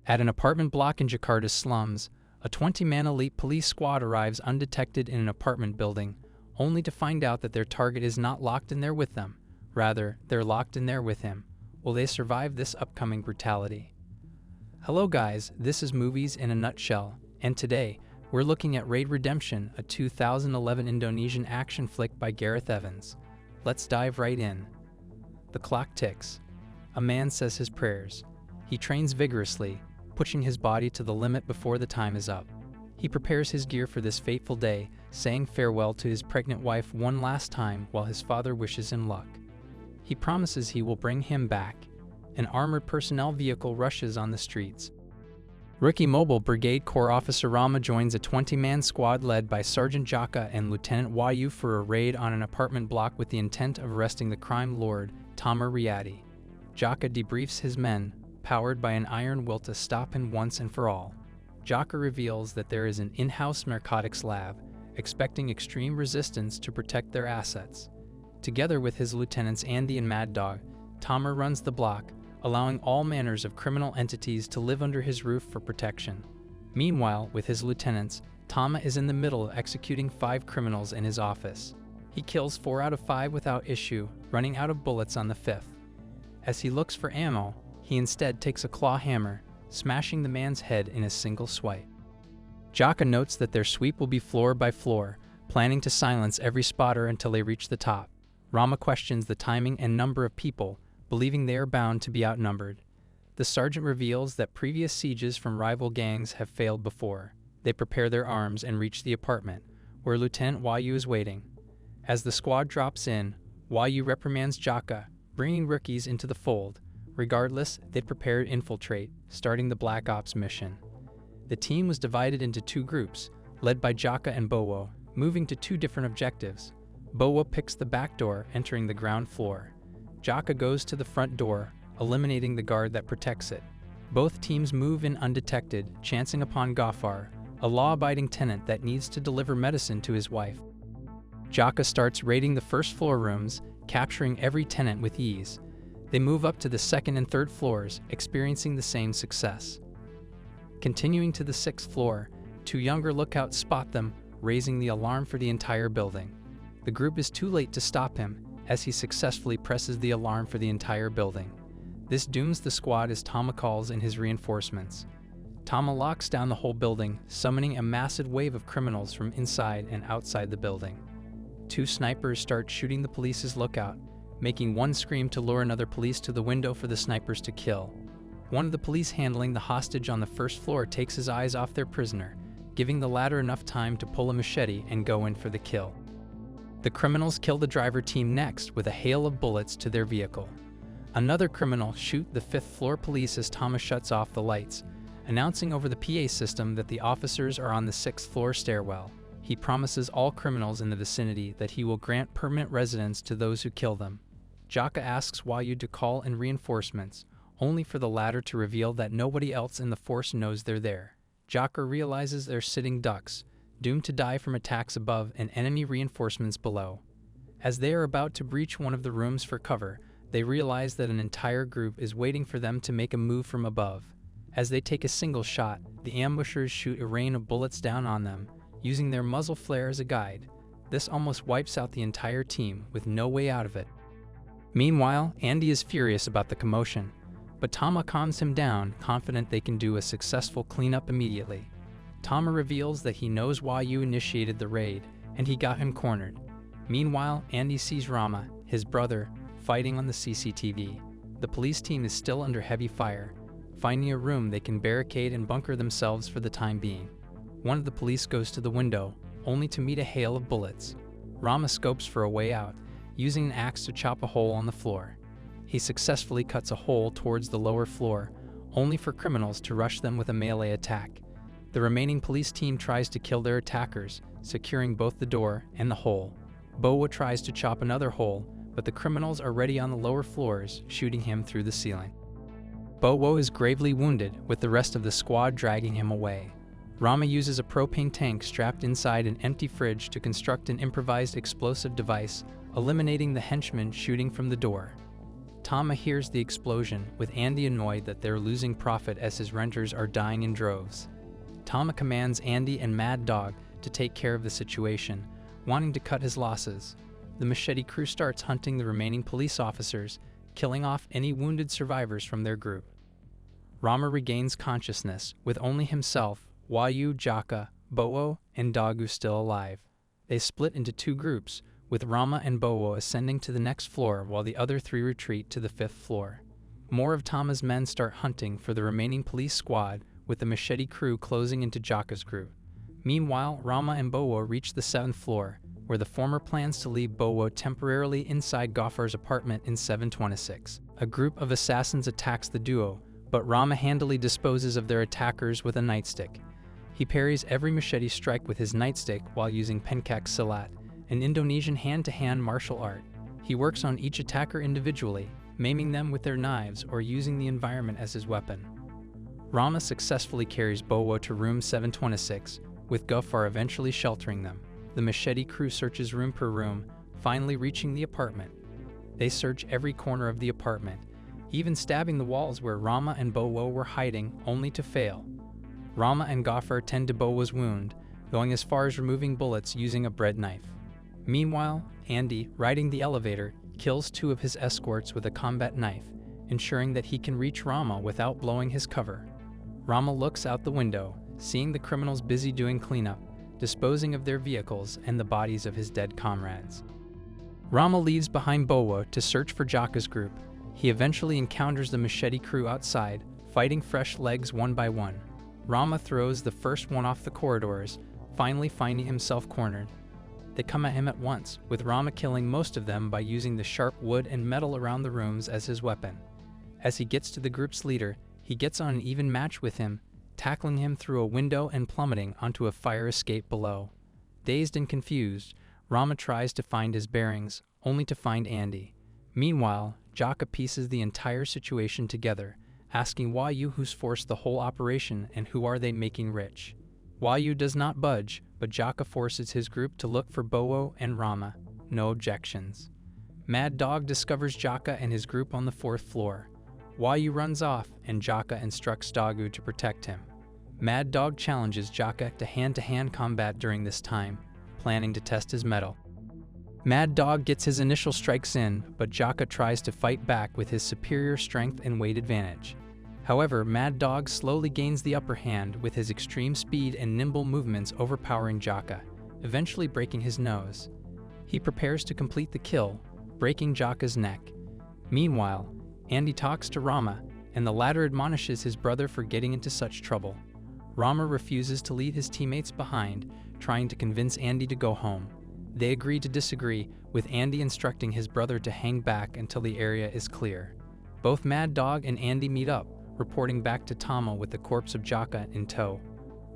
At an apartment block in Jakarta's slums, a 20-man elite police squad arrives undetected in an apartment building, only to find out that their target is not locked in there with them. Rather, they're locked in there with him. Will they survive this upcoming brutality? Hello guys, this is Movies in a Nutshell, and today, we're looking at Raid Redemption, a 2011 Indonesian action flick by Gareth Evans. Let's dive right in. The clock ticks. A man says his prayers. He trains vigorously, pushing his body to the limit before the time is up. He prepares his gear for this fateful day, saying farewell to his pregnant wife one last time while his father wishes him luck. He promises he will bring him back. An armored personnel vehicle rushes on the streets. Rookie Mobile Brigade Corps Officer Rama joins a 20-man squad led by Sergeant Jaka and Lieutenant Wahyu for a raid on an apartment block with the intent of arresting the crime lord, Tama Riyadi. Jaka debriefs his men, powered by an iron will to stop him once and for all. Jaka reveals that there is an in-house narcotics lab, expecting extreme resistance to protect their assets. Together with his lieutenants Andy and Mad Dog, Tama runs the block, allowing all manners of criminal entities to live under his roof for protection. Meanwhile, with his lieutenants, Tama is in the middle of executing 5 criminals in his office. He kills 4 out of 5 without issue, running out of bullets on the 5th. As he looks for ammo, he instead takes a claw hammer, smashing the man's head in a single swipe. Jaka notes that their sweep will be floor by floor, planning to silence every spotter until they reach the top. Rama questions the timing and number of people, believing they are bound to be outnumbered. The sergeant reveals that previous sieges from rival gangs have failed before. They prepare their arms and reach the apartment, where Lieutenant Wahyu is waiting. As the squad drops in, Wahyu reprimands Jaka, bringing rookies into the fold. Regardless, they prepare to infiltrate, starting the Black Ops mission. The team was divided into 2 groups, led by Jaka and Bowo, moving to 2 different objectives. Bowo picks the back door, entering the ground floor. Jaka goes to the front door, eliminating the guard that protects it. Both teams move in undetected, chancing upon Ghaffar, a law-abiding tenant that needs to deliver medicine to his wife. Jaka starts raiding the first floor rooms, capturing every tenant with ease. They move up to the 2nd and 3rd floors, experiencing the same success. Continuing to the 6th floor, 2 younger lookouts spot them, raising the alarm for the entire building. The group is too late to stop him, as he successfully presses the alarm for the entire building. This dooms the squad as Tama calls in his reinforcements. Tama locks down the whole building, summoning a massive wave of criminals from inside and outside the building. 2 snipers start shooting the police's lookout, making one scream to lure another police to the window for the snipers to kill. One of the police handling the hostage on the 1st floor takes his eyes off their prisoner, giving the latter enough time to pull a machete and go in for the kill. The criminals kill the driver team next with a hail of bullets to their vehicle. Another criminal shoots the 5th floor police as Thomas shuts off the lights, announcing over the PA system that the officers are on the 6th floor stairwell. He promises all criminals in the vicinity that he will grant permanent residence to those who kill them. Jaka asks Wahyu to call in reinforcements, only for the latter to reveal that nobody else in the force knows they're there. Jaka realizes they're sitting ducks, doomed to die from attacks above and enemy reinforcements below. As they are about to breach one of the rooms for cover, they realize that an entire group is waiting for them to make a move from above. As they take a single shot, the ambushers shoot a rain of bullets down on them, using their muzzle flare as a guide. This almost wipes out the entire team, with no way out of it. Meanwhile, Andy is furious about the commotion, but Tama calms him down, confident they can do a successful cleanup immediately. Tama reveals that he knows Wahyu initiated the raid, and he got him cornered. Meanwhile, Andy sees Rama, his brother, fighting on the CCTV. The police team is still under heavy fire, finding a room they can barricade and bunker themselves for the time being. One of the police goes to the window, only to meet a hail of bullets. Rama scopes for a way out, using an axe to chop a hole on the floor. He successfully cuts a hole towards the lower floor, only for criminals to rush them with a melee attack. The remaining police team tries to kill their attackers, securing both the door and the hole. Bowo tries to chop another hole, but the criminals are already on the lower floors, shooting him through the ceiling. Bowo is gravely wounded, with the rest of the squad dragging him away. Rama uses a propane tank strapped inside an empty fridge to construct an improvised explosive device, eliminating the henchmen shooting from the door. Tama hears the explosion, with Andy annoyed that they're losing profit as his renters are dying in droves. Tama commands Andy and Mad Dog to take care of the situation, wanting to cut his losses. The machete crew starts hunting the remaining police officers, killing off any wounded survivors from their group. Rama regains consciousness, with only himself, Wayu, Jaka, Bowo, and Dagu still alive. They split into two groups, with Rama and Bowo ascending to the next floor while the other three retreat to the 5th floor. More of Tama's men start hunting for the remaining police squad, with the machete crew closing into Jaka's group. Meanwhile, Rama and Bowo reach the 7th floor, where the former plans to leave Bowo temporarily inside Ghafar's apartment in 726. A group of assassins attacks the duo, but Rama handily disposes of their attackers with a nightstick. He parries every machete strike with his nightstick while using pencak silat, an Indonesian hand-to-hand martial art. He works on each attacker individually, maiming them with their knives or using the environment as his weapon. Rama successfully carries Bowo to room 726, with Ghafar eventually sheltering them. The machete crew searches room per room, finally reaching the apartment. They search every corner of the apartment, even stabbing the walls where Rama and Bowo were hiding, only to fail. Rama and Ghafar tend to Bowo's wound, going as far as removing bullets using a bread knife. Meanwhile, Andy, riding the elevator, kills 2 of his escorts with a combat knife, ensuring that he can reach Rama without blowing his cover. Rama looks out the window, seeing the criminals busy doing cleanup, disposing of their vehicles and the bodies of his dead comrades. Rama leaves behind Bowo to search for Jaka's group. He eventually encounters the machete crew outside, fighting fresh legs one by one. Rama throws the first one off the corridors, finally finding himself cornered. They come at him at once, with Rama killing most of them by using the sharp wood and metal around the rooms as his weapon. As he gets to the group's leader, he gets on an even match with him, tackling him through a window and plummeting onto a fire escape below. Dazed and confused, Rama tries to find his bearings, only to find Andy. Meanwhile, Jaka pieces the entire situation together, asking Wayu who's forced the whole operation and who are they making rich. Wayu does not budge, but Jaka forces his group to look for Bowo and Rama. No objections. Mad Dog discovers Jaka and his group on the 4th floor. Wayu runs off, and Jaka instructs Dagu to protect him. Mad Dog challenges Jaka to hand-to-hand combat during this time, planning to test his mettle. Mad Dog gets his initial strikes in, but Jaka tries to fight back with his superior strength and weight advantage. However, Mad Dog slowly gains the upper hand with his extreme speed and nimble movements overpowering Jaka, eventually breaking his nose. He prepares to complete the kill, breaking Jaka's neck. Meanwhile, Andy talks to Rama, and the latter admonishes his brother for getting into such trouble. Rama refuses to leave his teammates behind, trying to convince Andy to go home. They agree to disagree, with Andy instructing his brother to hang back until the area is clear. Both Mad Dog and Andy meet up, reporting back to Tama with the corpse of Jaka in tow.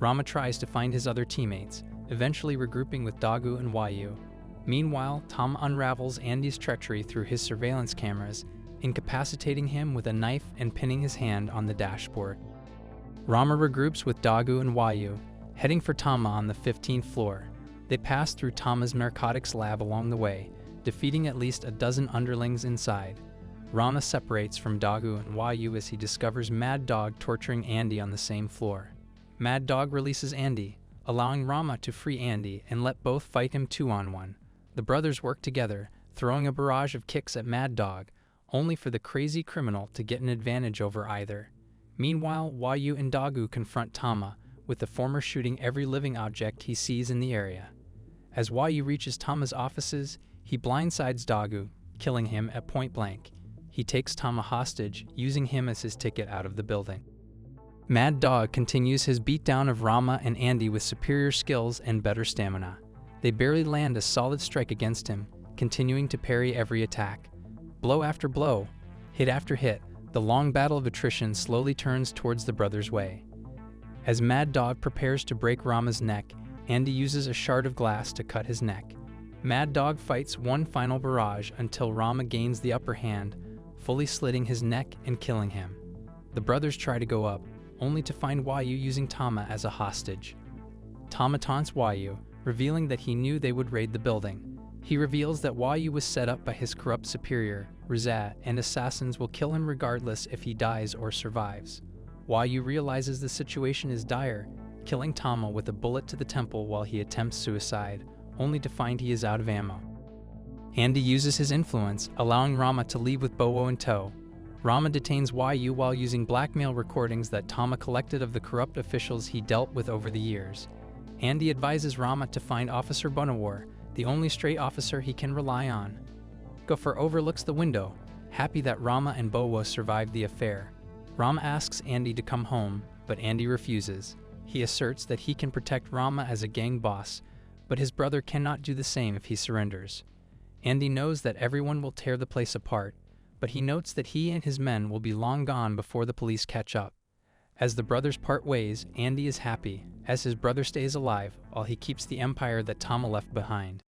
Rama tries to find his other teammates, eventually regrouping with Dagu and Wayu. Meanwhile, Tama unravels Andy's treachery through his surveillance cameras, incapacitating him with a knife and pinning his hand on the dashboard. Rama regroups with Dagu and Wayu, heading for Tama on the 15th floor. They pass through Tama's narcotics lab along the way, defeating at least a dozen underlings inside. Rama separates from Dagu and Wayu as he discovers Mad Dog torturing Andy on the same floor. Mad Dog releases Andy, allowing Rama to free Andy and let both fight him 2-on-1. The brothers work together, throwing a barrage of kicks at Mad Dog, only for the crazy criminal to get an advantage over either. Meanwhile, Wayu and Dagu confront Tama, with the former shooting every living object he sees in the area. As Wayu reaches Tama's offices, he blindsides Dagu, killing him at point blank. He takes Tama hostage, using him as his ticket out of the building. Mad Dog continues his beatdown of Rama and Andy with superior skills and better stamina. They barely land a solid strike against him, continuing to parry every attack. Blow after blow, hit after hit, the long battle of attrition slowly turns towards the brothers' way. As Mad Dog prepares to break Rama's neck, Andy uses a shard of glass to cut his neck. Mad Dog fights one final barrage until Rama gains the upper hand, fully slitting his neck and killing him. The brothers try to go up, only to find Wayu using Tama as a hostage. Tama taunts Wayu, revealing that he knew they would raid the building. He reveals that Wayu was set up by his corrupt superior, Rizat, and assassins will kill him regardless if he dies or survives. Wayu realizes the situation is dire, killing Tama with a bullet to the temple while he attempts suicide, only to find he is out of ammo. Andy uses his influence, allowing Rama to leave with Bowo in tow. Rama detains Wayu while using blackmail recordings that Tama collected of the corrupt officials he dealt with over the years. Andy advises Rama to find Officer Bonawar, the only stray officer he can rely on. Gopher overlooks the window, happy that Rama and Bowo survived the affair. Rama asks Andy to come home, but Andy refuses. He asserts that he can protect Rama as a gang boss, but his brother cannot do the same if he surrenders. Andy knows that everyone will tear the place apart, but he notes that he and his men will be long gone before the police catch up. As the brothers part ways, Andy is happy, as his brother stays alive while he keeps the empire that Tama left behind.